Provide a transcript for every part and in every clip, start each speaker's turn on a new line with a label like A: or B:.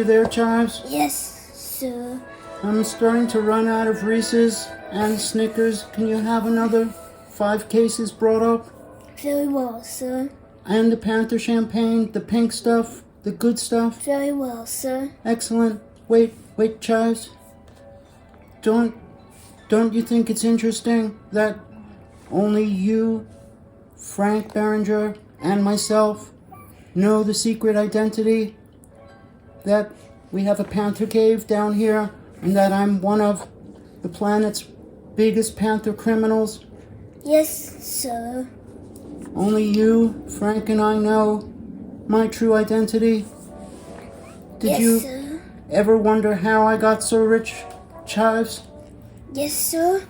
A: you there, Chives?
B: Yes, sir.
A: I'm starting to run out of Reese's and Snickers. Can you have another 5 cases brought up?
B: Very well, sir.
A: And the Panther champagne, the pink stuff, the good stuff?
B: Very well, sir.
A: Excellent. Wait, Chives. Don't you think it's interesting that only you, Frank Berenger, and myself know the secret identity? That we have a Panther cave down here, and that I'm one of the planet's biggest Panther criminals?
B: Yes, sir.
A: Only you, Frank, and I know my true identity. Did you
B: Sir.
A: ever wonder how I got so rich, Chives?
B: Yes, sir.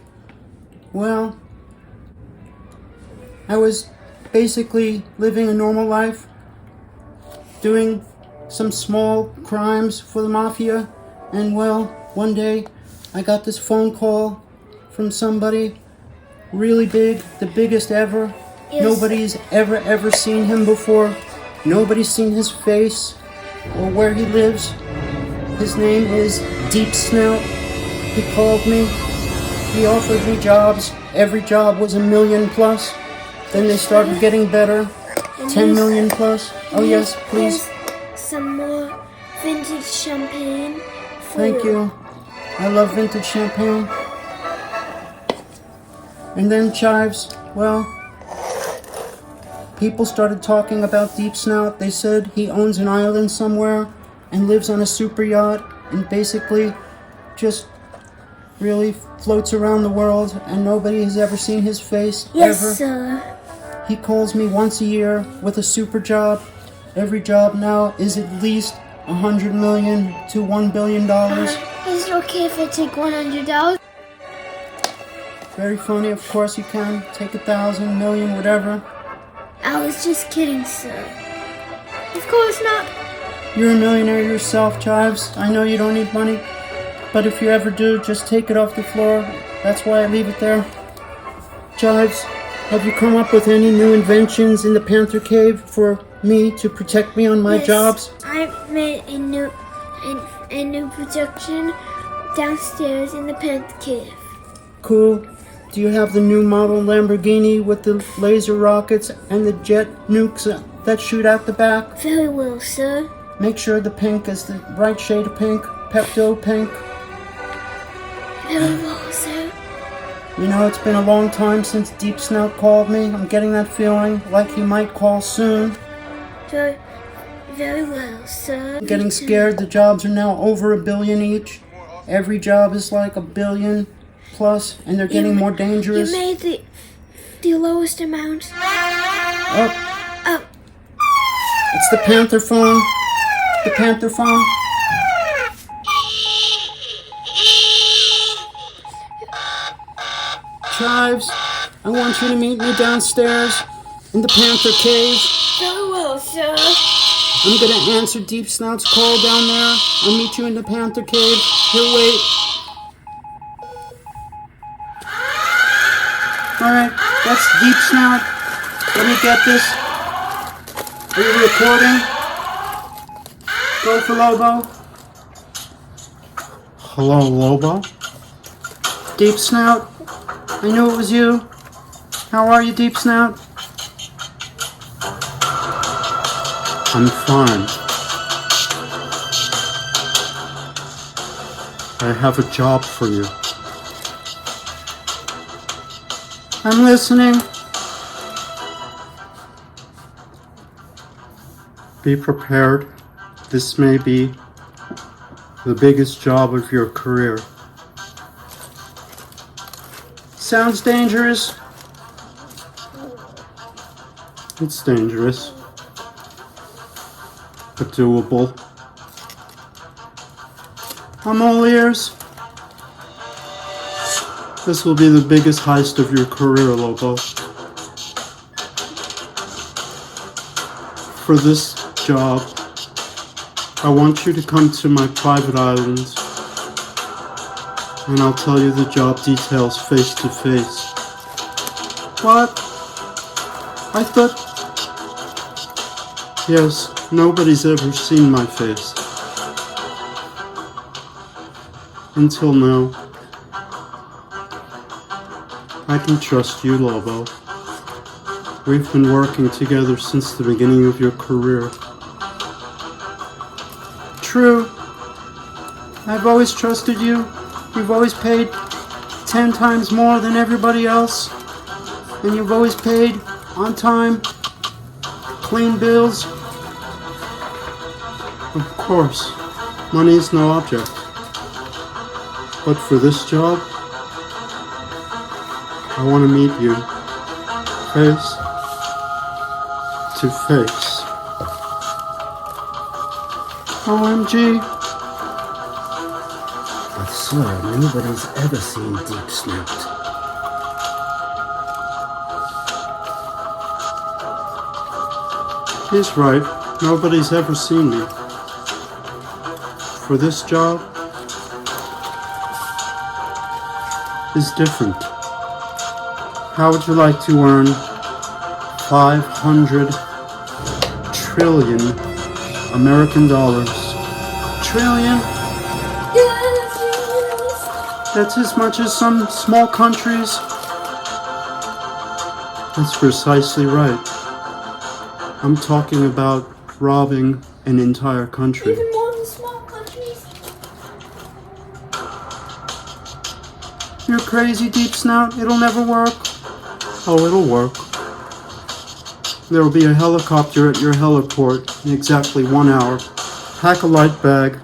A: Well, I was basically living a normal life, doing some small crimes for the mafia, and well, one day I got this phone call from somebody really big, the biggest ever.
B: Yes.
A: Nobody's ever seen him before. Nobody's seen his face or where he lives. His name is Deep Snout. He called me. He offered me jobs. Every job was $1 million plus. Then they started getting better. 10 million plus. Oh yes, please.
B: Here's some more vintage champagne for
A: Thank you. I love vintage champagne. And then Chives, well, people started talking about Deep Snout. They said he owns an island somewhere and lives on a super yacht and basically just really floats around the world, and nobody has ever seen his face
B: Yes,
A: ever.
B: sir.
A: He calls me once a year with a super job. Every job now is at least $100 million to $1 billion.
B: Is it okay if I take $100?
A: Very funny, of course you can. Take 1,000, million, whatever.
B: I was just kidding, sir. Of course not.
A: You're a millionaire yourself, Chives. I know you don't need money, but if you ever do, just take it off the floor. That's why I leave it there. Chives, have you come up with any new inventions in the Panther Cave for me to protect me on my
B: Yes,
A: jobs?
B: I made a new projection downstairs in the Panther Cave.
A: Cool. Do you have the new model Lamborghini with the laser rockets and the jet nukes that shoot out the back?
B: Very well, sir.
A: Make sure the pink is the right shade of pink. Pepto pink.
B: Very well, sir.
A: You know, it's been a long time since Deep Snout called me. I'm getting that feeling like he might call soon.
B: Very well, sir.
A: I'm getting scared. The jobs are now over $1 billion each. Every job is like $1 billion plus, and they're getting more dangerous.
B: You made the lowest amount.
A: Oh, it's the Panther phone. The Panther phone. Chives, I want you to meet me downstairs in the Panther Cave.
B: Very well, sir.
A: I'm gonna answer Deep Snout's call down there. I'll meet you in the Panther Cave. He'll wait. Alright, that's Deep Snout. Let me get this. Are you recording? Go for Lobo. Hello, Lobo. Deep Snout. I knew it was you. How are you, Deep Snout? I'm fine. I have a job for you. I'm listening. Be prepared. This may be the biggest job of your career. Sounds dangerous. It's dangerous, but doable. I'm all ears. This will be the biggest heist of your career, Lobo. For this job, I want you to come to my private island, and I'll tell you the job details face to face. What? I thought... Yes, nobody's ever seen my face. until now. I can trust you, Lobo. We've been working together since the beginning of your career. True. I've always trusted you. You've always paid 10 times more than everybody else. And you've always paid on time. Clean bills. Of course, money is no object. But for this job, I want to meet you face to face. OMG.
C: I swear nobody's ever seen Deep Snout.
A: He's right. Nobody's ever seen me. For this job is different. How would you like to earn 500 trillion American dollars? Trillion?
B: Yes.
A: That's as much as some small countries. That's precisely right. I'm talking about robbing an entire country.
B: Even more than small countries.
A: You're crazy, Deep Snout. It'll never work. Oh, it'll work. There will be a helicopter at your heliport in exactly 1 hour. Pack a light bag.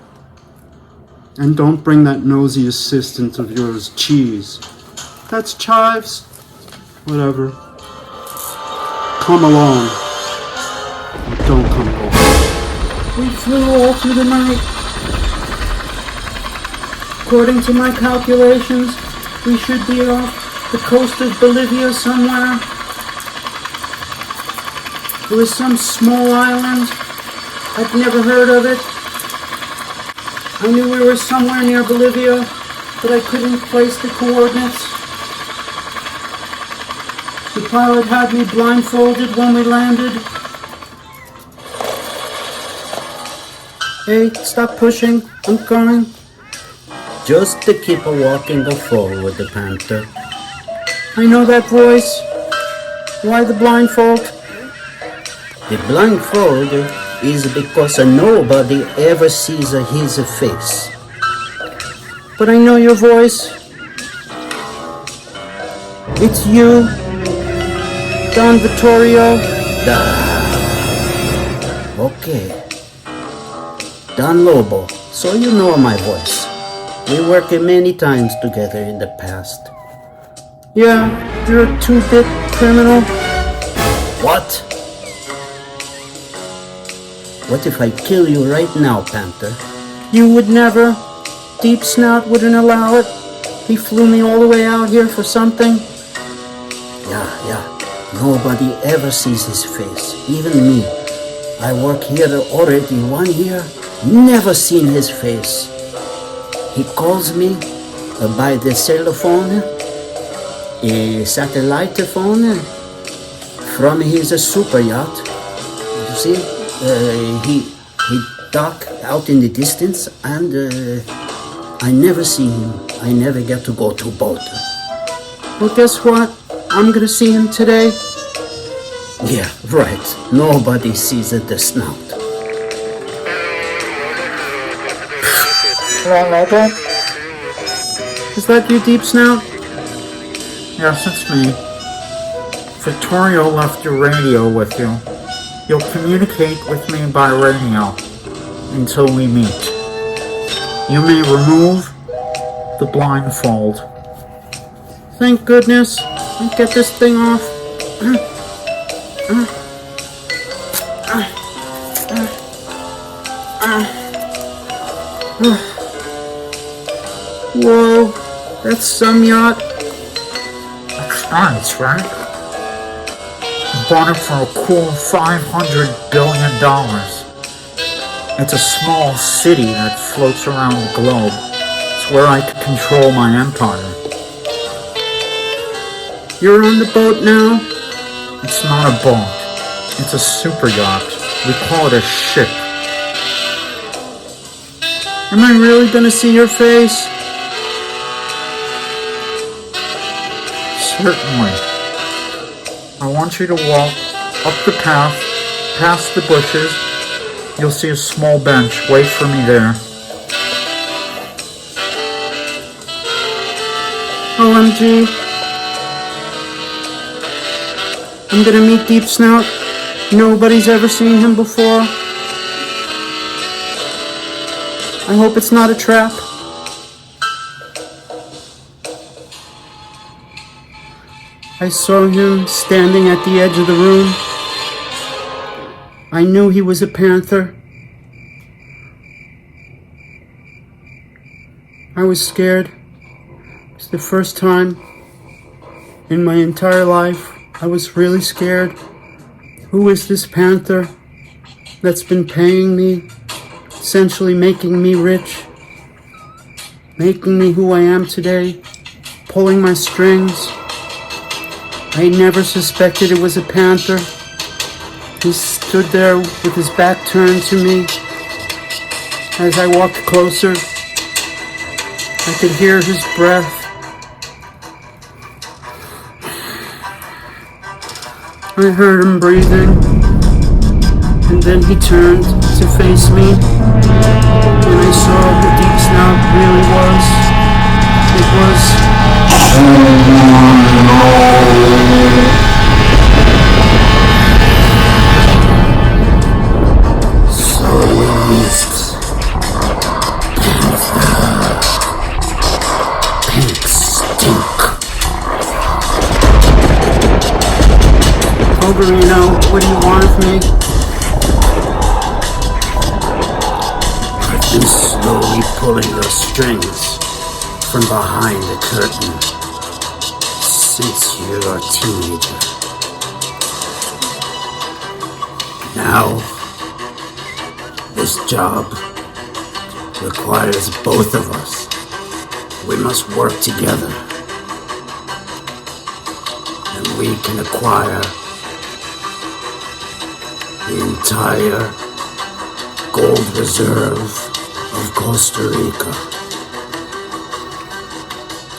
A: And don't bring that nosy assistant of yours, Cheese. That's Chives. Whatever. Come along. Or don't come over. We flew all through the night. According to my calculations, we should be off the coast of Bolivia somewhere. It was some small island. I'd never heard of it. I knew we were somewhere near Bolivia, but I couldn't place the coordinates. The pilot had me blindfolded when we landed. Hey, stop pushing. I'm coming.
C: Just to keep a walking or forward, the Panther.
A: I know that voice. Why the blindfold?
C: The blindfold is because nobody ever sees his face.
A: But I know your voice. It's you, Don Vittorio.
C: Okay. Don Lobo, so you know my voice. We worked many times together in the past.
A: Yeah, you're a 2-bit criminal.
C: What? What if I kill you right now, Panther?
A: You would never. Deep Snout wouldn't allow it. He flew me all the way out here for something.
C: Yeah. Nobody ever sees his face, even me. I work here already 1 year, never seen his face. He calls me by the cell phone, a satellite phone, from his super yacht. You see, he dock out in the distance, and I never see him. I never get to go to boat.
A: Well, guess what? I'm gonna see him today.
C: Yeah, right. Nobody sees the snout.
D: Hello, Lobo?
A: Is that you, Deep Snout?
D: Yes, it's me. Vittorio left your radio with you. You'll communicate with me by radio until we meet. You may remove the blindfold.
A: Thank goodness. Let's get this thing off. Whoa, that's some yacht.
D: That's nice, right? I bought it for a cool $500 billion. It's a small city that floats around the globe. It's where I can control my empire.
A: You're on the boat now?
D: It's not a boat. It's a super yacht. We call it a ship.
A: Am I really gonna see your face?
D: Certainly. I want you to walk up the path, past the bushes. You'll see a small bench. Wait for me there.
A: OMG. I'm gonna meet Deep Snout. Nobody's ever seen him before. I hope it's not a trap. I saw him standing at the edge of the room. I knew he was a Panther. I was scared. It's the first time in my entire life I was really scared. Who is this Panther that's been paying me, essentially making me rich, making me who I am today, pulling my strings? I never suspected it was a Panther. He stood there with his back turned to me. As I walked closer, I could hear his breath. I heard him breathing, and then he turned to face me, and I saw who Deep Snout really was. It was Overino, what do you want of me?
C: I've been slowly pulling your strings from behind the curtain since you're a teenager. Now, this job requires both of us. We must work together, and we can acquire the entire gold reserve of Costa Rica.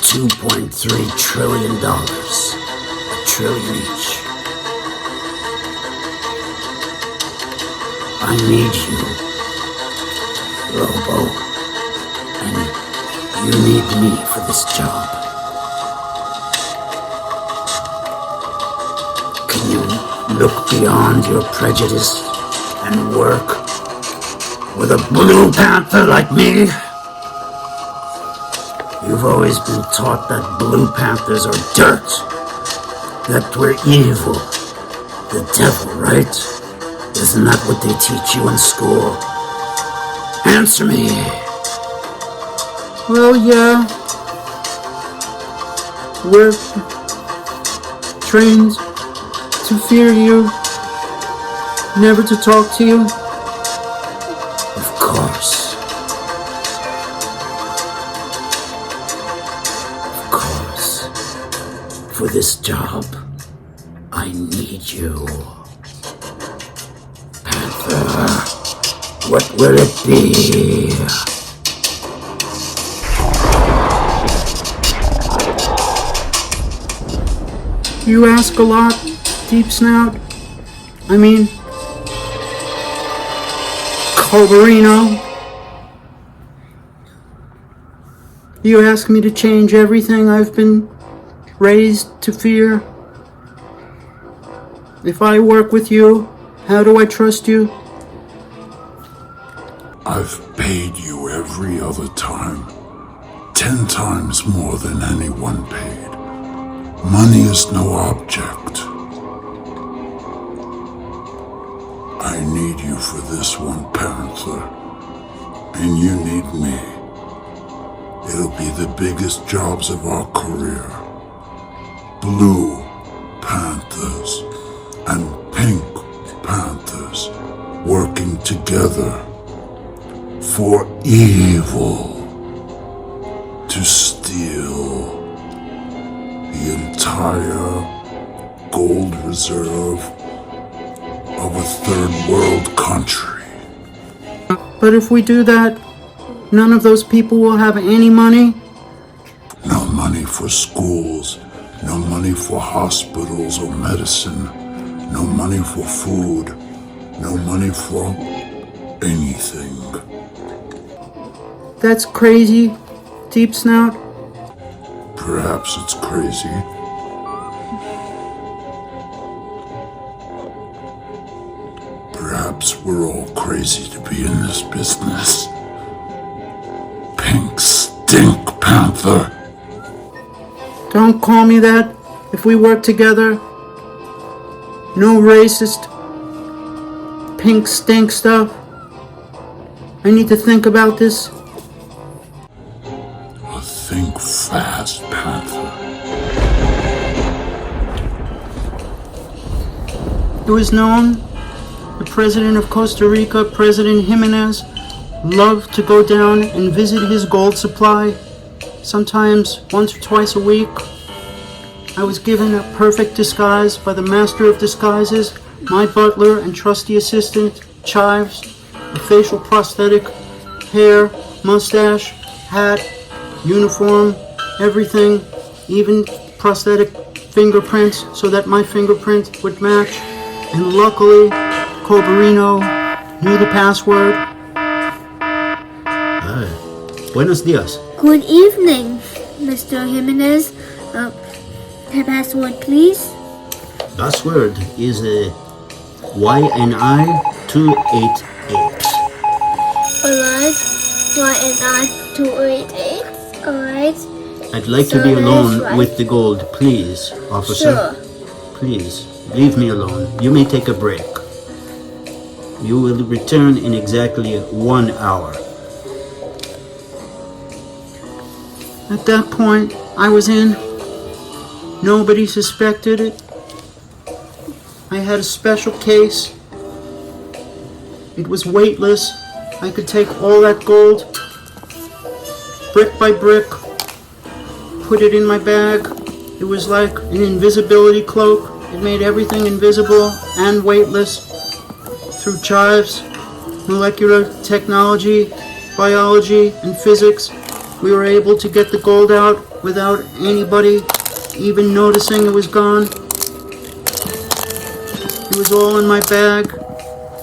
C: $2.3 trillion. A trillion each. I need you, Robo, and you need me for this job. Can you look beyond your prejudice and work with a blue panther like me? You've always been taught that blue panthers are dirt, that we're evil, the devil, right? Isn't that what they teach you in school? Answer me.
A: Well, yeah. We're trained to fear you, never to talk to you.
C: Of course. Of course. For this job, I need you. Panther, what will it be?
A: You ask a lot, Deep Snout. I mean, Culverino. You ask me to change everything I've been raised to fear. If I work with you, how do I trust you?
E: I've paid you every other time, 10 times more than anyone paid. Money is no object. I need you for this one, Panther, and you need me. It'll be the biggest jobs of our career. Blue Panthers and Pink Panthers working together for evil to steal the entire gold reserve of a third world country.
A: But if we do that, none of those people will have any money.
E: No money for schools, No money for hospitals or medicine. No money for food. No money for anything.
A: That's crazy, Deep Snout.
E: Perhaps it's crazy. Perhaps we're all crazy to be in this business. Pink stink, Panther.
A: Don't call me that. If we work together, no racist, pink stink stuff. I need to think about this.
E: Think fast, Panther.
A: It was known the president of Costa Rica, President Jimenez, loved to go down and visit his gold supply, sometimes once or twice a week. I was given a perfect disguise by the master of disguises, my butler and trusty assistant, Chives, a facial prosthetic, hair, mustache, hat, uniform, everything, even prosthetic fingerprints so that my fingerprint would match. And luckily, Cobarino knew the password.
C: Buenos dias.
B: Good evening, Mr. Jimenez. The password, please.
C: Password is YNI 288.
B: Alright. YNI 288. Alright.
C: I'd like
B: So
C: to be
B: that is
C: alone
B: right.
C: with the gold, please, officer.
B: Sure.
C: Please, leave me alone. You may take a break. You will return in exactly 1 hour.
A: At that point, I was in. Nobody suspected it. I had a special case. It was weightless. I could take all that gold, brick by brick, put it in my bag. It was like an invisibility cloak. It made everything invisible and weightless. Through chives, molecular technology, biology, and physics, we were able to get the gold out without anybody even noticing it was gone. It was all in my bag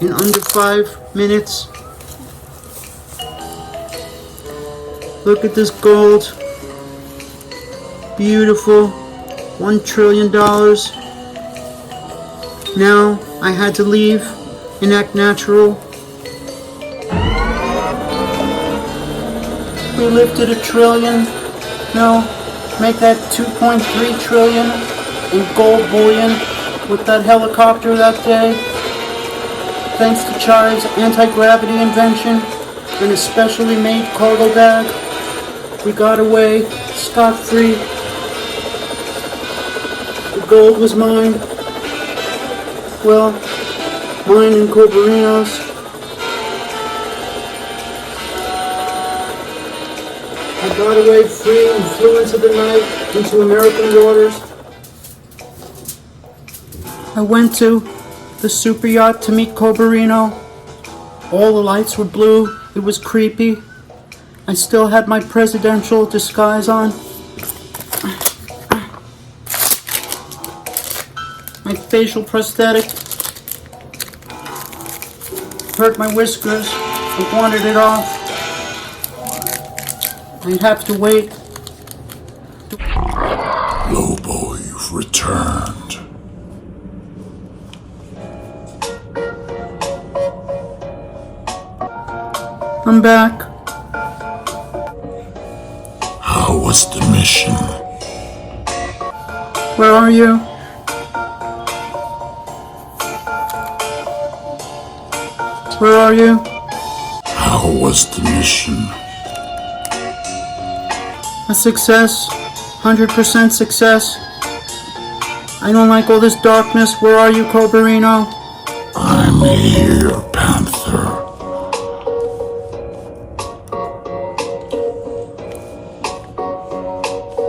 A: in under 5 minutes. Look at this gold. Beautiful. $1 trillion. Now I had to leave and act natural. We lifted $1 trillion. No, make that 2.3 trillion in gold bullion with that helicopter that day. Thanks to Chive's anti-gravity invention and a specially made cargo bag, we got away scot-free. The gold was mine. Well, mine and Cobarino's. I got away free and flew into the night, into American waters. I went to the super yacht to meet Cobarino. All the lights were blue. It was creepy. I still had my presidential disguise on. My facial prosthetic hurt my whiskers. I wanted it off. I'd have to wait.
E: Lobo, you've returned.
A: I'm back.
E: How was the mission?
A: Where are you? Where are you?
E: How was the mission?
A: A success. 100% success. I don't like all this darkness. Where are you, Cobarino?
E: I'm here, Panther.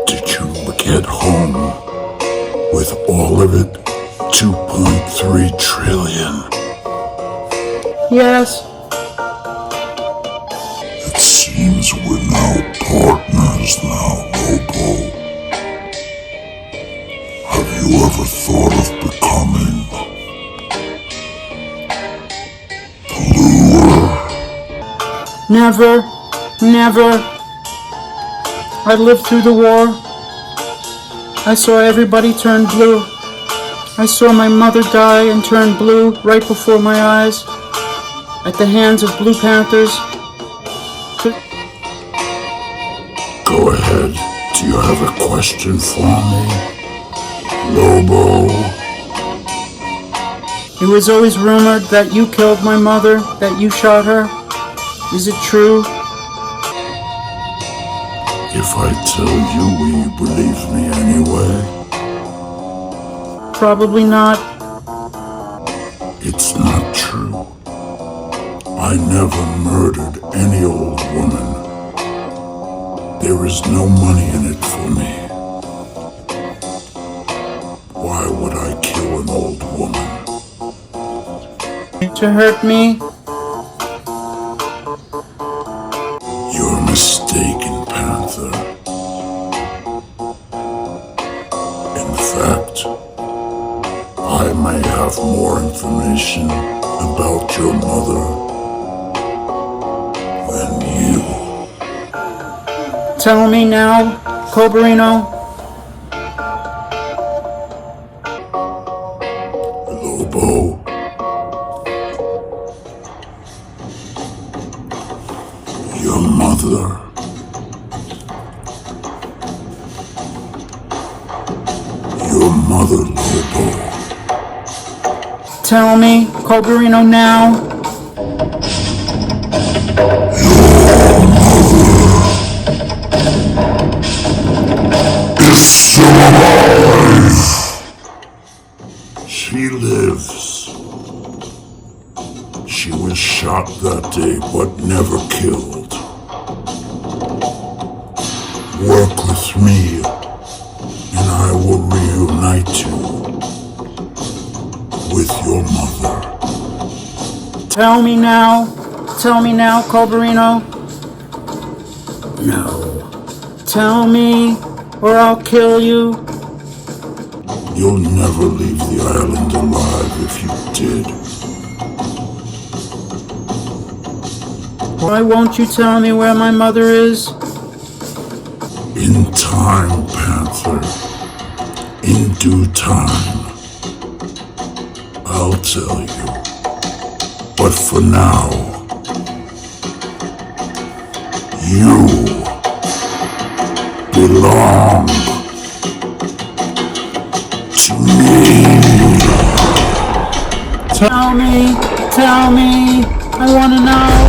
E: Did you get home with all of it? 2.3 trillion.
A: Yes.
E: It seems we're now partners now, Lobo. you ever thought of becoming bluer?
A: Never, never. I lived through the war. I saw everybody turn blue. I saw my mother die and turn blue right before my eyes at the hands of blue Panthers.
E: Go ahead. Do you have a question for me, Lobo?
A: It was always rumored that you killed my mother, that you shot her. Is it true?
E: If I tell you, will you believe me anyway?
A: Probably not.
E: It's not true. I never murdered any old woman. There is no money in it for me. Why would I kill an old woman?
A: To hurt me?
E: You're mistaken, Panther. In fact, I may have more information about your mother than you.
A: Tell me now, Cobarino.
E: Lobo. Your mother. Your mother, Lobo.
A: Tell me, Cobarino, now.
E: Is still alive. She lives. She was shot that day, but never killed. Work with me, and I will reunite you with your mother.
A: Tell me now, Cobarino.
C: No.
A: Tell me, or I'll kill you.
E: You'll never leave the island alive if you did.
A: Why won't you tell me where my mother is?
E: In time, Panther. In due time. I'll tell you. But for now, you belong to me.
A: Tell me, I wanna know.